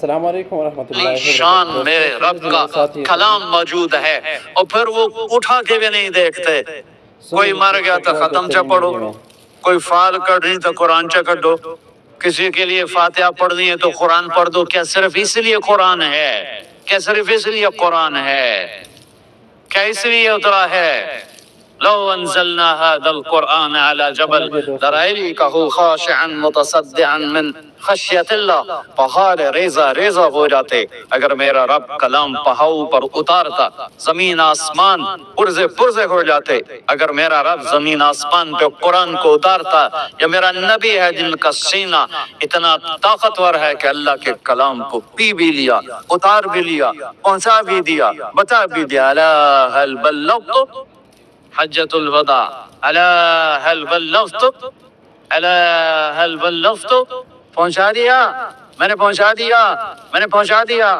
السلام علیکم ورحمۃ اللہ شان میرے رب کا کلام موجود ہے، اور پھر وہ اٹھا کے بھی نہیں دیکھتے. کوئی مر گیا تو ختم چا پڑھو، کوئی فال کرنی تو قرآن چا کڈو، کسی کے لیے فاتحہ پڑھنی ہے تو قرآن پڑھ دو. کیا صرف اس لیے قرآن ہے؟ کیا صرف اس لیے قرآن ہے؟ کیا اس لیے اترا ہے؟ لو انزلنا هذا القرآن على جبل لرأيته خاشعا متصدعا من خشیت اللہ. پہاڑ ریزہ ریزہ ہو جاتے اگر میرا رب کلام پہاڑوں پر اتارتا. زمین آسمان پرزے پرزے ہو جاتے اگر میرا رب زمین آسمان پہ قرآن کو اتارتا. یا میرا نبی ہے جن کا سینہ اتنا طاقتور ہے کہ اللہ کے کلام کو پی بھی لیا، اتار بھی لیا، پہنچا بھی دیا، بتا بھی دیا. الا هل بلغت حجۃ الوداع، الا هل بلغت، الا هل بلغت. پہنچا دیا، میں نے پہنچا دیا، میں نے پہنچا دیا.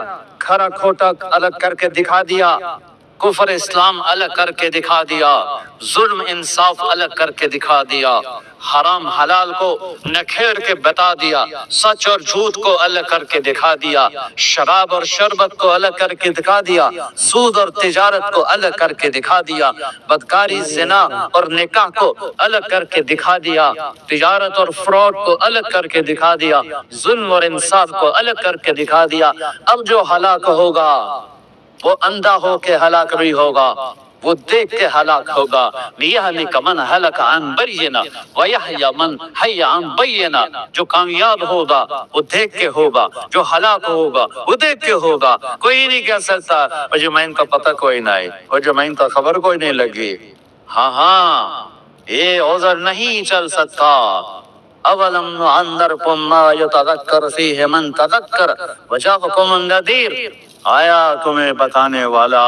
کھرا کھوٹا الگ کر کے دکھا دیا، کفر اسلام الگ کر کے دکھا دیا، ظلم انصاف الگ کر کے دکھا دیا، حرام حلال کو نکھیر کے بتا دیا، سچ اور جھوٹ کو الگ کر کے دکھا دیا، شراب اور شربت کو الگ کر کے دکھا دیا، سود اور تجارت کو الگ کر کے دکھا دیا، بدکاری زنا اور نکاح کو الگ کر کے دکھا دیا، تجارت اور فراڈ کو الگ کر کے دکھا دیا، ظلم اور انصاف کو الگ کر کے دکھا دیا. اب جو ہلاک ہوگا وہ اندھا ہو کے ہلاک نہیں ہوگا، وہ دیکھ کے ہلاک ہوگا. لِيَهْلِكَ مَنْ هَلَكَ عَنْ بَيِّنَةٍ وَيَحْيَىٰ مَنْ حَيَّ عَنْ بَيِّنَةٍ. جو کامیاب ہوگا وہ دیکھ کے ہوگا، جو ہلاک ہوگا وہ دیکھ کے ہوگا. کوئی نہیں کہہ سکتا مجھے میں ان کا پتہ کوئی نہیں، مجھے میں ان کا خبر کوئی نہیں لگی. ہاں یہ عذر نہیں چل سکتا. اولم نعمرکم ما یتذکر فیہ من تذکر وجاءکم النذیر. آیا تمہیں بتانے والا،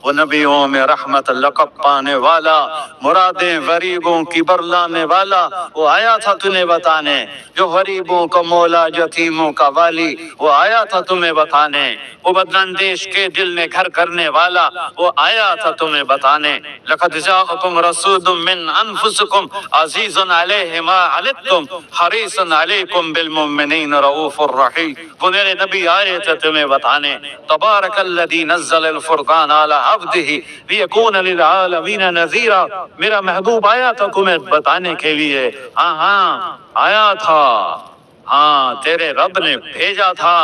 وہ نبیوں میں رحمت لقب پانے والا، مرادیں غریبوں کی برلانے والا، وہ آیا تھا تمہیں بتانے. جو غریبوں کا مولا، یتیموں کا والی، وہ آیا تھا تمہیں بتانے. وہ بداندیش کے دل میں گھر کرنے والا، وہ آیا تھا تمہیں بتانے. لقد جاءکم رسول من انفسکم عزیز علیہ ما عنتم حریص علیکم بالمؤمنین رؤوف الرحیم. وہ میرے نبی آئے تھے تمہیں بتانے. تبارک الذی نزل الفرقان علی عبدہ لیکون للعالمین نذیرا. میرا محبوب آیا تھا تمہیں بتانے کے لیے. ہاں آیا تھا، ہاں تیرے رب نے بھیجا تھا.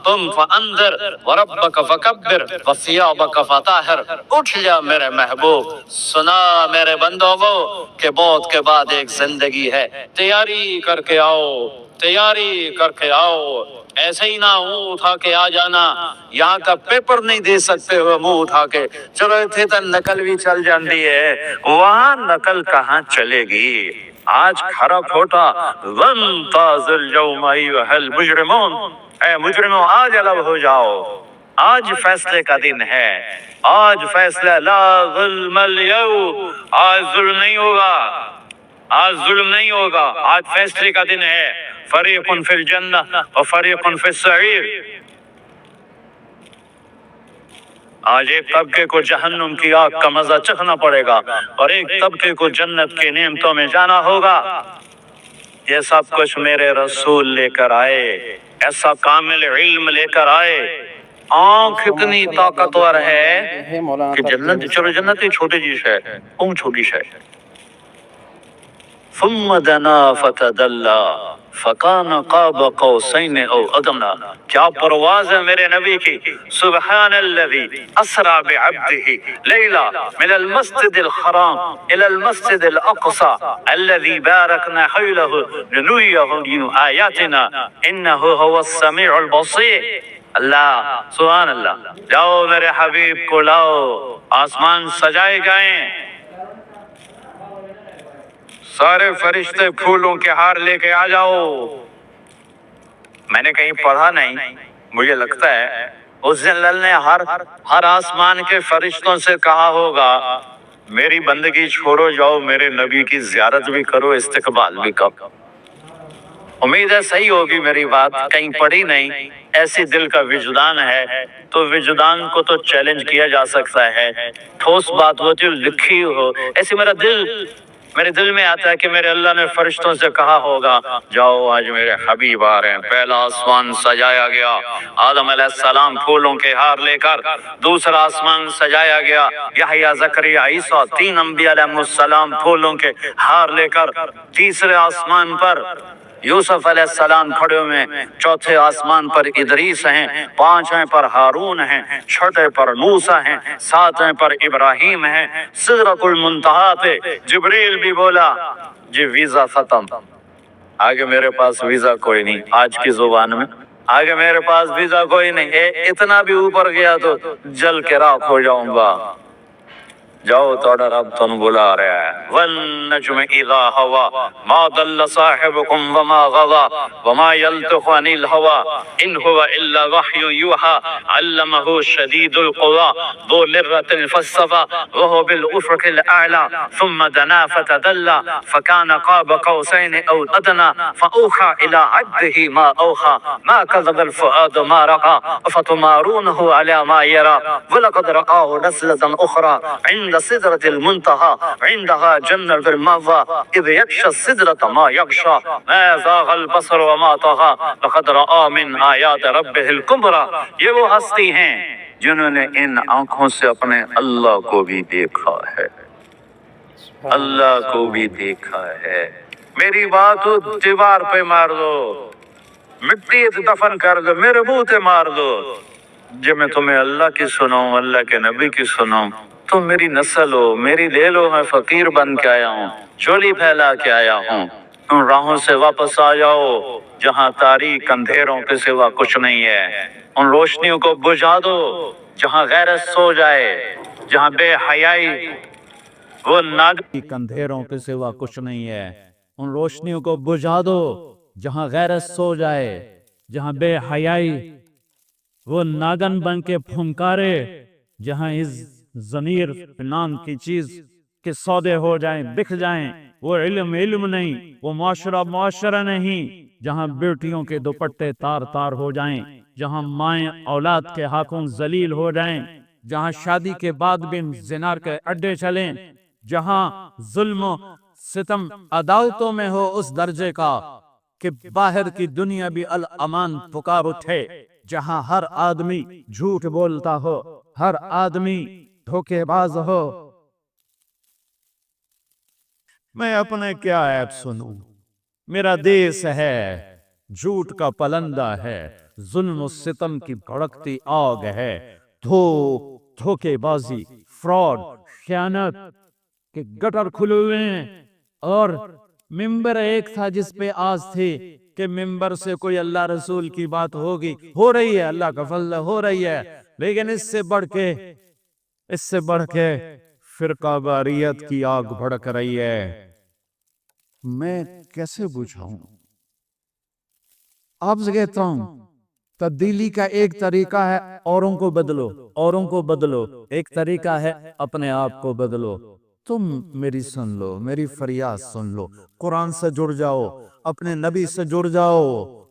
تم فانذر وربک فکبر وثیابک فطہر. اٹھ جا میرے محبوب، سنا میرے بندوں کو کہ موت کے بعد ایک زندگی ہے. تیاری کر کے آؤ، تیاری کر کے آؤ. ایسے ہی نہ منہ اٹھا کے آ جانا. یہاں کا پیپر نہیں دے سکتے ہو منہ اٹھا کے. چلو اتنے تو نقل بھی چل جاندی ہے، وہاں نقل کہاں چلے گی. آج کھرا کھوٹا وَامْتَازُوا الْيَوْمَ أَيُّهَا الْمُجْرِمُونَ. اے مجرموں آج الگ ہو جاؤ. آج فیصلے کا دن ہے، آج فیصلہ. لا ظلم اليوم، آج ظلم نہیں ہوگا، آج ظلم نہیں ہوگا. آج فیصلے کا دن ہے. فریق فی الجنہ و فریق فی السعیر. آج ایک طبقے کو جہنم کی آگ کا مزہ چکھنا پڑے گا اور ایک طبقے کو جنت کے نعمتوں میں جانا ہوگا. یہ سب کچھ میرے رسول لے کر آئے، ایسا کامل علم لے کر آئے. آنکھ اتنی طاقتور ہے کہ جنت، چلو جنت ایک چھوٹی چیز ہے، اون چھوٹی ہے. ثم دنا فتدلى فكان قاب قوسين او ادنى. کیا پرواز ہے میرے نبی کی. سبحان الذي اسرى بعبده ليلا من المسجد الحرام الى المسجد الاقصى الذي باركنا حوله لنريه من آياتنا انه هو السميع البصير. اللہ سبحان اللہ. جاؤ میرے حبیب کو لاؤ. آسمان سجائے گئے، سارے فرشتے پھولوں کے ہار لے کے آ جاؤ. میں نے کہیں پڑھا نہیں، مجھے لگتا ہے اس دن اللہ نے ہر آسمان کے فرشتوں سے کہا ہوگا میری بندگی چھوڑو، جاؤ میرے نبی کی زیارت بھی کرو، استقبال بھی کرو. امید ہے صحیح ہوگی میری بات، کہیں پڑھی نہیں. ایسی دل کا وجدان ہے تو وجدان کو تو چیلنج کیا جا سکتا ہے. ٹھوس بات وہ جو لکھی ہو، ایسی میرا دل، میرے دل میں آتا ہے کہ میرے اللہ نے فرشتوں سے کہا ہوگا جاؤ آج میرے حبیب آ رہے ہیں۔ پہلا آسمان سجایا گیا آدم علیہ السلام پھولوں کے ہار لے کر، دوسرا آسمان سجایا گیا یحییٰ، زکریا، عیسیٰ، تین انبیاء علیہ السلام پھولوں کے ہار لے کر، تیسرے آسمان پر یوسف علیہ السلام کھڑے ہوئے ہیں، چوتھے آسمان پر ادریس ہیں، پانچویں پر ہارون ہیں، چھٹے پر موسیٰ ہیں، ساتویں پر ابراہیم ہیں، سدرۃ المنتہا پہ جبریل بھی بولا جی ویزا ختم، آگے میرے پاس ویزا کوئی نہیں، آج کی زبان میں آگے میرے پاس ویزا کوئی نہیں، اتنا بھی اوپر گیا تو جل کے راکھ ہو جاؤں گا۔ جاؤ توڑا رب تن بلا رہا ہے۔ والنجم اذا ہوا ما ضل صاحبكم وما غوا وما ينطق عن الهوى ان هو الا وحي يوحى علمه شديد القوى ذو مرة فاستوى وهو بالافق الاعلى ثم دنا فتدلى فكان قاب قوسين او ادنى فاوحى الى عبده ما اوحى ما كذب الفؤاد ما رأى افتمارونه على ما يرى ولقد رآه نزلة اخرى عند سدرة المنتهى عندها جنة المأوى إذ يغشى السدرة ما يغشى ما زاغ البصر وما طغى لقد رأى من آیات ربه الکبریٰ۔ یہ وہ ہستی ہیں جنہوں نے ان آنکھوں سے اپنے اللہ کو بھی دیکھا ہے، اللہ کو بھی دیکھا ہے۔ میری بات دیوار پہ مار دو، مٹی دفن کر دو، میرے منہ تے مار دو، جب میں تمہیں اللہ کی سناؤں، اللہ کے نبی کی سناؤں، تم میری نسل ہو، میری لے لو، میں فقیر بن کے آیا ہوں، جھولی پھیلا کے آیا ہوں۔ ان راہوں سے واپس آ جاؤ جہاں تاریک اندھیروں کے سوا کچھ نہیں ہے، ان روشنیوں کو بجھا دو جہاں غیرت سو جائے، جہاں بے حیائی وہ ناگ اندھیروں کے سوا کچھ نہیں ہے، ان روشنیوں کو بجھا دو جہاں غیرت سو جائے، جہاں بے حیائی وہ ناگن بن کے پھنکارے، جہاں اس ضمیر نام کی چیز کے سودے ہو جائیں، بک جائیں، وہ علم علم نہیں، وہ معاشرہ معاشرہ نہیں، جہاں بیٹیوں کے دوپٹے تار تار ہو جائیں، جہاں مائیں اولاد کے ہاتھوں ذلیل ہو جائیں، جہاں شادی کے بعد بھی زنا کے اڈے چلیں، جہاں ظلم و ستم عدالتوں میں ہو اس درجے کا کہ باہر کی دنیا بھی الامان پکار اٹھے، جہاں ہر آدمی جھوٹ بولتا ہو، ہر آدمی دھوکے باز ہو، میں اپنے کیا عیب سنوں؟ میرا دیس ہے جھوٹ کا پلندہ ہے، ظلم و ستم کی بھڑکتی آگ ہے، دھوکے بازی، فراڈ، خیانت کے گٹر کھلے ہوئے ہیں، اور ممبر ایک تھا جس پہ آس تھی کہ ممبر سے کوئی اللہ رسول کی بات ہوگی، ہو رہی ہے، اللہ کا فضل ہو رہی ہے، لیکن اس سے بڑھ کے فرقہ واریت کی آگ بھڑک رہی ہے۔ میں کیسے بجھاؤں؟ آپ سے کہتا ہوں تبدیلی کا ایک طریقہ ہے اوروں کو بدلو، اوروں کو بدلو، ایک طریقہ ہے اپنے آپ کو بدلو۔ تم میری سن لو، میری فریاد سن لو، قرآن سے جڑ جاؤ، اپنے نبی سے جڑ جاؤ،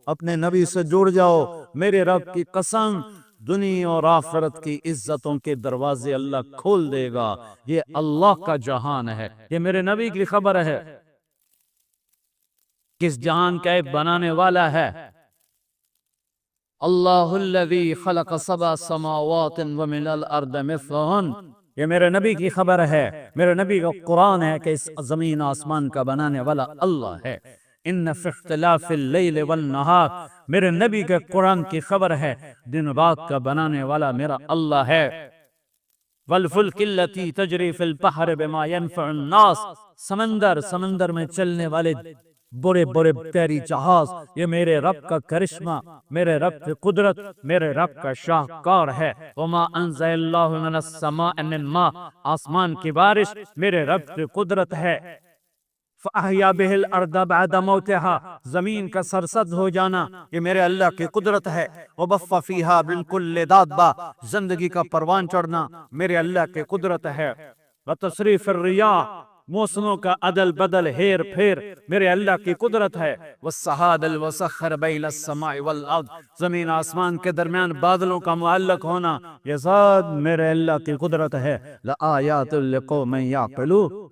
اپنے نبی سے جڑ جاؤ، میرے رب کی قسم دنیا اور آخرت کی عزتوں کے دروازے اللہ کھول دے گا۔ یہ اللہ کا جہان ہے، یہ میرے نبی کی خبر ہے، کس جہان کا ایک بنانے والا ہے۔ اللہ الذی خلق سبع سماوات ومن الارض مثلہن، یہ میرے نبی کی خبر ہے، میرے نبی کا قرآن ہے کہ اس زمین آسمان کا بنانے والا اللہ ہے۔ ان فی اختلاف اللیل والنہار، میرے نبی کے قرآن کی خبر ہے، دن رات کا بنانے والا میرا اللہ ہے۔ والفلک التی تجری فی البحر بما ینفع الناس، سمندر میں چلنے والے بڑے بڑے پیری جہاز، یہ میرے رب کا کرشمہ، میرے رب کی قدرت، میرے رب کا شاہکار ہے۔ وما انزل اللہ من السماء من ماء، آسمان کی بارش میرے رب کی قدرت ہے۔ فَأَحْيَا بِهِ الْأَرْضَ بَعْدَ مَوْتِهَا، زمین کا سرسبز ہو جانا یہ میرے اللہ کی قدرت ہے۔ وَبَثَّ فِيهَا مِن كُلِّ دَابَّةٍ، زندگی کا پروان چڑھنا میرے اللہ کی قدرت ہے۔ وَتَصْرِيفِ الرِّيَاحِ، موسموں کا عدل بدل ہیر پھیر میرے اللہ کی قدرت ہے۔ وَالسَّحَابَ الْمُسَخَّرَ بَيْنَ السَّمَاءِ وَالْأَرْضِ، زمین آسمان کے درمیان بادلوں کا معلق ہونا یہ ذات میرے اللہ کی قدرت ہے۔ لَآيَاتٍ لِقَوْمٍ يَعْقِلُونَ،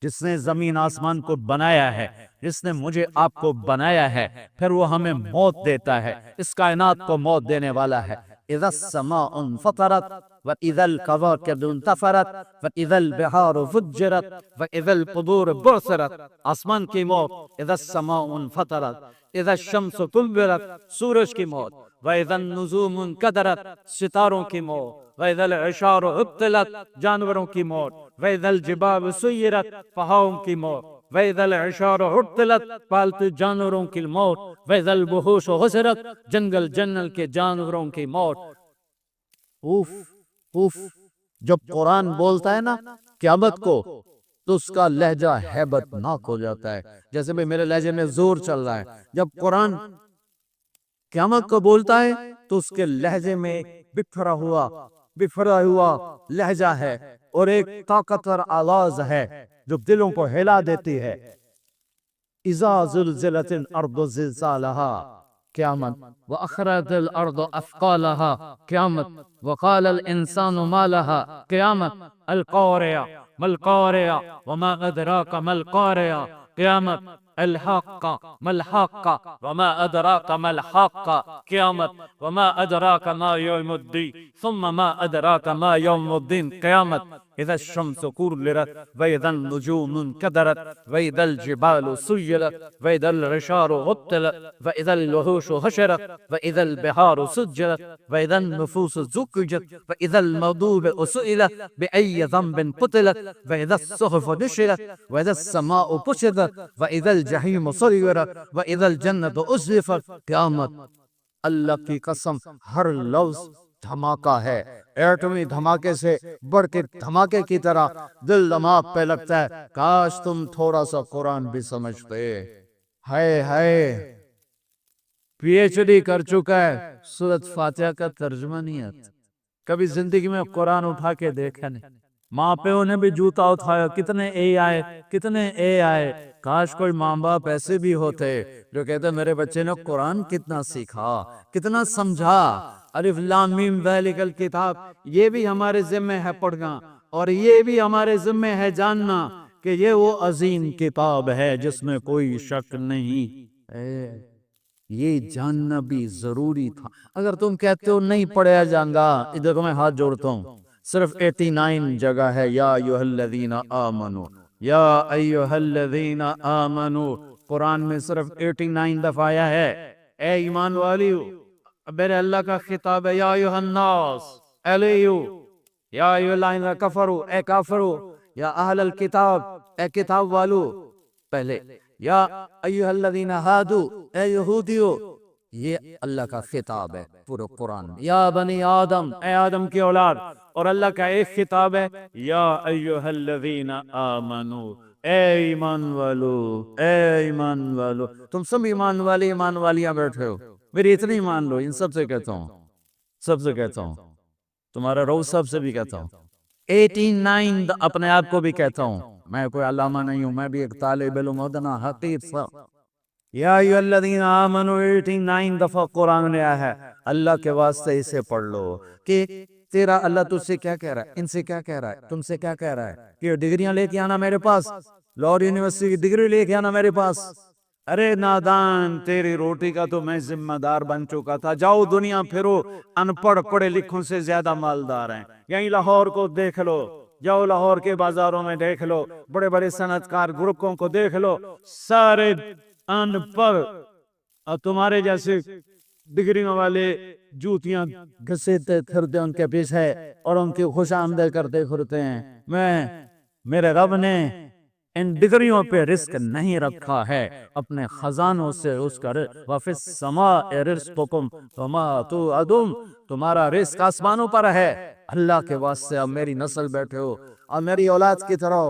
جس نے زمین آسمان کو بنایا ہے، جس نے مجھے آپ کو بنایا ہے، پھر وہ ہمیں موت دیتا ہے، اس کائنات کو موت دینے والا ہے۔ اذا السماء انفطرت واذا الكواكب انتثرت واذا البحار فجرت واذا القبور بعثرت، آسمان کی موت، اذا السماء انفطرت، اذا الشمس كورت، سورج کی موت، واذا النجوم انكدرت، ستاروں کی موت، واذا العشار عطلت، جانوروں کی موت، واذا الجبال سيرت، پہاڑوں کی موت، واذا العشار عطلت، پالتو جانوروں کی موت، واذا الوحوش حشرت، جنگل جنگل کے جانوروں کی موت۔ اوف اوف، جب قرآن بولتا ہے نا قیامت کو تو اس کا لہجہ ہیبت ناک ہو جاتا ہے، جیسے بھی میرے لہجے میں زور چل رہا ہے۔ جب قرآن قیامت کو بولتا ہے تو اس کے لہجے میں بکھرا ہوا لہجہ ہے اور ایک طاقتور آواز ہے جو دلوں کو ہلا دیتی ہے۔ اذا زلزلت الارض زلزالها، قیامت، واخرجت الارض اثقالها، قیامت، وقال الانسان ما لها، قیامت، القارعة ما القارعة وما ادراك ما القارعة، قیامت، الحاقة ما الحاقة وما ادراك ما الحاقة، قیامت، وما ادراك ما يوم الدين ثم ما ادراك ما يوم الدين، قیامت، اذا الشمس كورت واذا النجوم انكدرت واذا الجبال سيرت واذا العشار عطلت واذا الوحوش حشرت واذا البحار سجرت واذا النفوس زوجت واذا الموءودة سئلت بأي ذنب قتلت واذا الصحف نشرت واذا السماء كشطت واذا الجحيم سعرت واذا الجنة أزلفت، قیامت۔ اللہ کی قسم ہر لفظ دھماکہ ہے، ایٹمی دھماکے سے بڑھ کے دھماکے کی طرح دل دماغ پہ لگتا ہے۔ کاش تم تھوڑا سا قرآن بھی سمجھتے۔ ہائے پی ایچ ڈی کر چکا ہے، سورۃ فاتحہ کا ترجمہ نہیں آتا، کبھی زندگی میں قرآن اٹھا کے دیکھا نہیں۔ ماں پیوں نے بھی جوتا اٹھایا، کتنے اے آئے۔ کاش کوئی ماں باپ ایسے بھی ہوتے جو کہتے میرے بچے نے قرآن کتنا سیکھا، کتنا سمجھا۔ الف لام میم ذالک الکتاب، یہ بھی ہمارے ذمہ ہے پڑھنا، اور یہ بھی ہمارے ذمہ ہے جاننا کہ یہ وہ عظیم کتاب ہے جس میں کوئی شک نہیں۔ یہ جاننا بھی ضروری تھا۔ اگر تم کہتے ہو نہیں پڑھا جائے گا، ادھر میں ہاتھ جوڑتا ہوں، صرف 89 جگہ ہے یا ایھا الذین آمنو، یا ایھا الذین آمنو، قرآن میں صرف 89 دفعہ آیا ہے۔ اے ایمان والیو، میرے اللہ کا خطاب ہے، یا ایھا الناس، الیو، یا ایھا الذین کفروا، اے کافرو، یا اہل الکتاب، اے کتاب والو، پہلے یا ایھا الذین ہادو، اے یہودیو، یہ اللہ کا خطاب ہے پورے قرآن میں۔ یا بنی آدم، اے آدم کی اولاد، اور اللہ کا ایک خطاب ہے، یا ایھا الذین آمنو، اے ایمان والو، اے ایمان والو۔ تم سب ایمان والے ایمان والیاں بیٹھے ہو، میری اتنی مان لو، ان سب سے کہتا ہوں، تمہارا رو سب سے بھی کہتا ہوں، 89 اپنے آپ کو بھی کہتا ہوں، میں کوئی علامہ نہیں ہوں، میں بھی ایک طالب علم ادنا حقیر سا۔ یا ایھا الذین آمنو 89 دفعہ قرآن میں آیا ہے۔ اللہ کے واسطے اسے پڑھ لو کہ تیرا اللہ تجھ سے کیا کہہ رہا ہے، ان سے کیا کہہ رہا ہے، تم سے کیا کہہ رہا ہے کہ ڈگریاں لے کے آنا میرے پاس، لاہور یونیورسٹی کی ڈگری لے کے آنا میرے پاس۔ ارے نادان، تیری روٹی کا تو میں ذمہ دار بن چکا تھا۔ جاؤ دنیا پھرو، ان پڑھ پڑھے لکھوں سے زیادہ مالدار ہیں۔ یہیں لاہور کو دیکھ لو، جاؤ لاہور کے بازاروں میں دیکھ لو، بڑے بڑے صنعت کار گروپوں کو دیکھ لو، سارے ان پڑھ، اور تمہارے جیسے ڈگریوں والے جوتیاں گھسیٹتے پھرتے ان کے پیچھے اور ان کی خوش آمدید کرتے پھرتے ہیں۔ میرے رب نے ان ڈگریوں پہ رزق نہیں رکھا ہے، اپنے خزانوں سے اس کا وَفِي السَّمَاءِ رِزْقُكُمْ وَمَا تُوعَدُونَ، تمہارا رزق آسمانوں پر ہے۔ اللہ کے واسطے اب میری نسل بیٹھے ہو اور میری اولاد کی طرح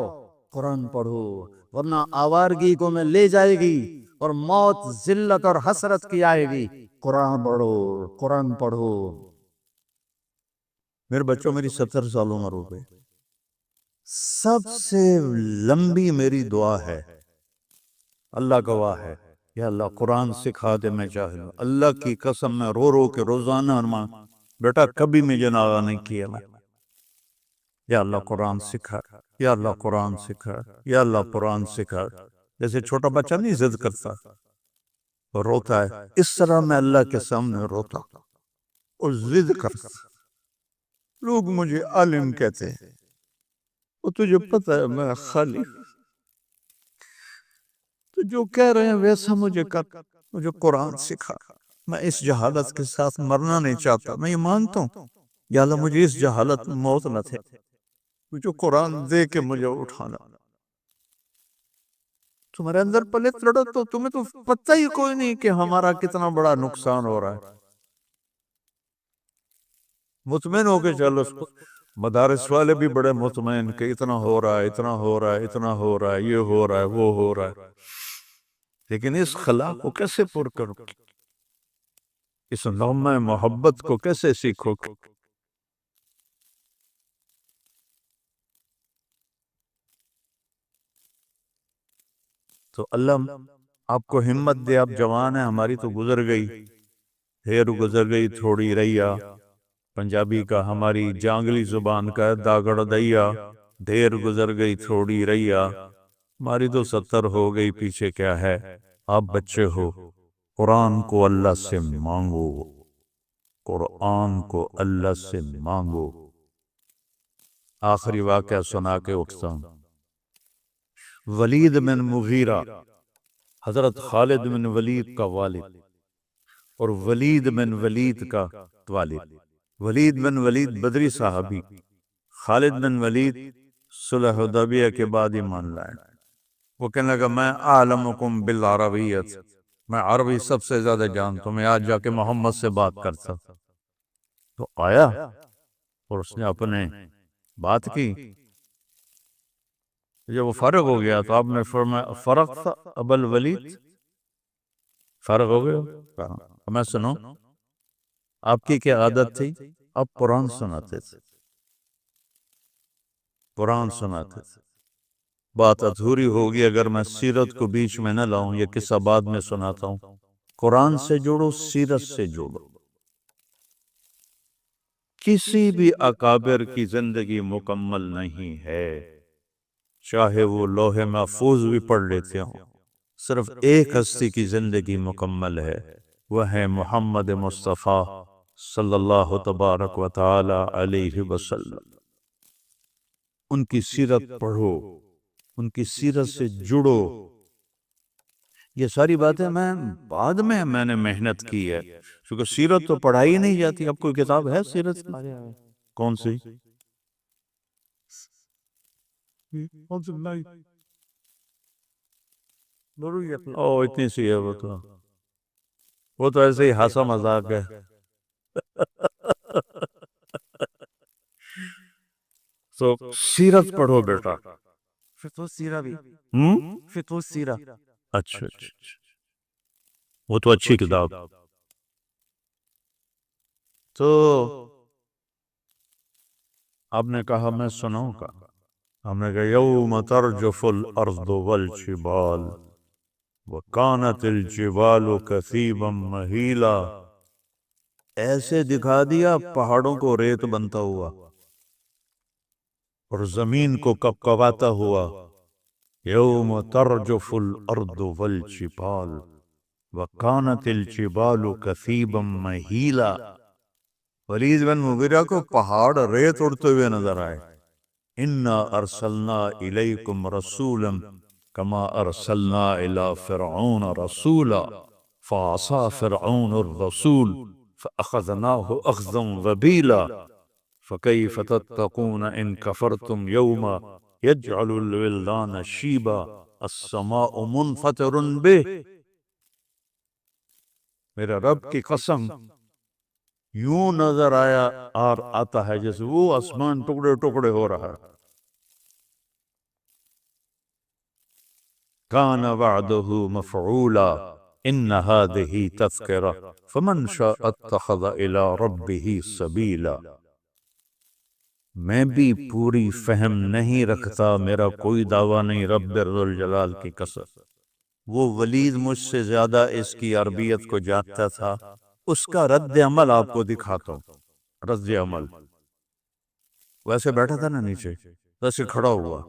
قرآن پڑھو، ورنہ آوارگی کو میں لے جائے گی اور موت ذلت اور حسرت کی آئے گی۔ قرآن پڑھو۔ میرے بچوں، میری 70 سال عمر ہو گئی، سب سے لمبی میری دعا ہے، اللہ گواہ ہے، یا اللہ قرآن سکھا دے، میں جاہل ہوں، اللہ کی قسم میں رو رو کے روزانہ ارمان، بیٹا کبھی مجھے ناغہ نہیں کیا، میں یا اللہ قرآن سکھا۔ یا اللہ قرآن سکھا، یا اللہ قرآن سکھا۔ جیسے چھوٹا بچہ نہیں ضد کرتا اور روتا ہے، اس طرح میں اللہ کے سامنے روتا اور ضد کرتا۔ لوگ مجھے عالم کہتے ہیں، اور تجھے پتہ ہے میں خالی، تو جو کہہ رہے ہیں ویسا مجھے کر، مجھے قرآن سکھا۔ میں اس جہالت کے ساتھ مرنا نہیں چاہتا، میں یہ مانتا ہوں یا اللہ مجھے اس جہالت میں موت نہ تھے، مجھے قرآن دے کے مجھے اٹھانا۔ تمہارے اندر پلت لڑا تو تمہیں تو پتہ ہی کوئی نہیں کہ ہمارا کتنا بڑا نقصان ہو رہا ہے۔ مطمئن ہو کے چلو، مدارس والے بھی بڑے مطمئن کہ اتنا ہو رہا ہے، اتنا ہو رہا ہے، اتنا ہو رہا ہے، یہ ہو رہا ہے، وہ ہو رہا ہے، لیکن اس خلا کو کیسے پر کرو، اس نغمہ محبت کو کیسے سیکھو؟ تو اللہ آپ کو ہمت دے، آپ جوان ہیں، ہماری تو گزر گئی، ڈھیر گزر گئی تھوڑی رہیا، پنجابی کا ہماری جانگلی زبان کا ہے داگڑ دیا، ڈھیر گزر گئی تھوڑی رہیا، ہماری تو 70 ہو گئی، پیچھے کیا ہے؟ آپ بچے ہو، قرآن کو اللہ سے مانگو، قرآن کو اللہ سے مانگو۔ آخری واقعہ سنا کے اٹھتا ہوں۔ ولید بن مغیرہ حضرت خالد بن ولید کا والد، اور ولید بن ولید کا والد۔ ولید بن ولید بدری صحابی، خالد بن ولید صلح حدیبیہ کے بعد ایمان لائے۔ وہ کہنے لگا میں اعلمکم بالعربیت، میں عربی سب سے زیادہ جانتا ہوں، میں آج جا کے محمد سے بات کرتا۔ تو آیا اور اس نے اپنے بات کی، جب وہ فارغ ہو گیا تو آپ نے فرمایا فرغت ابا الولید، فارغ ہو گیا؟ میں سنو، آپ کی کیا عادت تھی؟ آپ قرآن سناتے تھے، قرآن سناتے تھے۔ بات ادھوری ہوگی اگر میں سیرت کو بیچ میں نہ لاؤں، یہ قصہ بعد میں سناتا ہوں۔ قرآن سے جوڑو، سیرت سے جوڑو۔ کسی بھی اکابر کی زندگی مکمل نہیں ہے، چاہے وہ لوح محفوظ بھی پڑھ لیتے ہوں، صرف ایک ہستی کی زندگی مکمل ہے، وہ ہے محمد مصطفیٰ صلی اللہ تبارک و تعالی علیہ وسلم۔ ان کی سیرت پڑھو، ان کی سیرت سے جڑو۔ یہ ساری باتیں بعد میں نے محنت کی ہے، کیونکہ سیرت تو پڑھائی نہیں جاتی۔ اب کوئی کتاب ہے سیرت کی؟ کون سی؟ اتنی سی ہے، وہ تو ایسے ہی ہنسا مذاق ہے۔ تو سیرت پڑھو بیٹا، فقہ سیرہ بھی، فقہ سیرہ، اچھا، وہ تو اچھی کتاب۔ تو آپ نے کہا میں سناؤں کا؟ ہم نے کہا یوم ترجف الارض والجبال وکانت الجبال کثیبا مہیلا، ایسے دکھا دیا پہاڑوں کو ریت بنتا ہوا اور زمین کو کپکپاتا ہوا۔ یوم ترجف الارض والجبال وکانت الجبال کثیبا مہیلا، ولید بن مغیرہ کو پہاڑ ریت اڑتے ہوئے نظر آئے۔ انا ارسلنا الیکم رسولا کما ارسلنا الی فرعون رسولا فعصى فرعون الرسول فاخذناه اخذا وبیلا فکیف تتقون ان کفرتم یوما یجعل الولدان شیبا السماء منفطر به، میرے رب کی قسم یوں نظر آتا ہے جیسے وہ آسمان ٹکڑے ٹکڑے ہو رہا ہے۔ کان وعدہ مفعولا ان هذه تذکرہ فمن شاء اتخذ الى ربہ سبیلا۔ میں بھی پوری فہم نہیں رکھتا، میرا کوئی دعویٰ نہیں، رب ذوالجلال کی قسم۔ وہ ولید مجھ سے زیادہ اس کی عربیت کو جانتا تھا، اس کا رد عمل آپ کو دکھاتا ہوں۔ رد عمل ویسے بیٹھا تھا نا نیچے، ویسے کھڑا ہوا،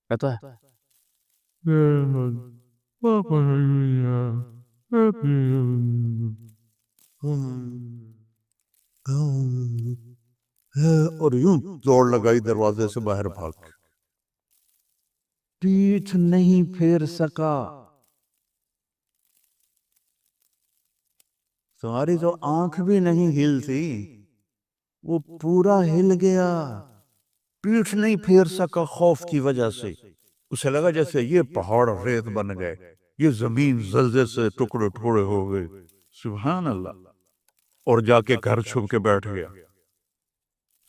کہتا ہے اور یوں دوڑ لگائی دروازے سے باہر بھاگ کے۔ پیٹھ نہیں پھیر سکا، تمہاری تو آنکھ بھی نہیں ہلتی، وہ پورا ہل گیا، پیٹھ نہیں پھیر سکا خوف کی وجہ سے۔ اسے لگا جیسے یہ پہاڑ ریت بن گئے، یہ زمین زلزلے سے ٹکڑے ٹکڑے ہو گئے، سبحان اللہ۔ اور جا کے گھر چھپ کے بیٹھ گیا۔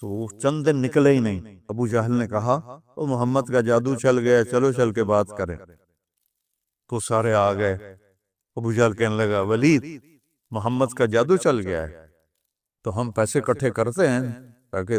تو وہ چند دن نکلے ہی نہیں۔ ابو جہل نے کہا وہ محمد کا جادو چل گیا، چلو چل کے بات کریں۔ تو سارے آ گئے۔ ابو جہل کہنے لگا ولید محمد کا جادو چل گیا ہے تو ہم پیسے اکٹھے کرتے ہیں تاکہ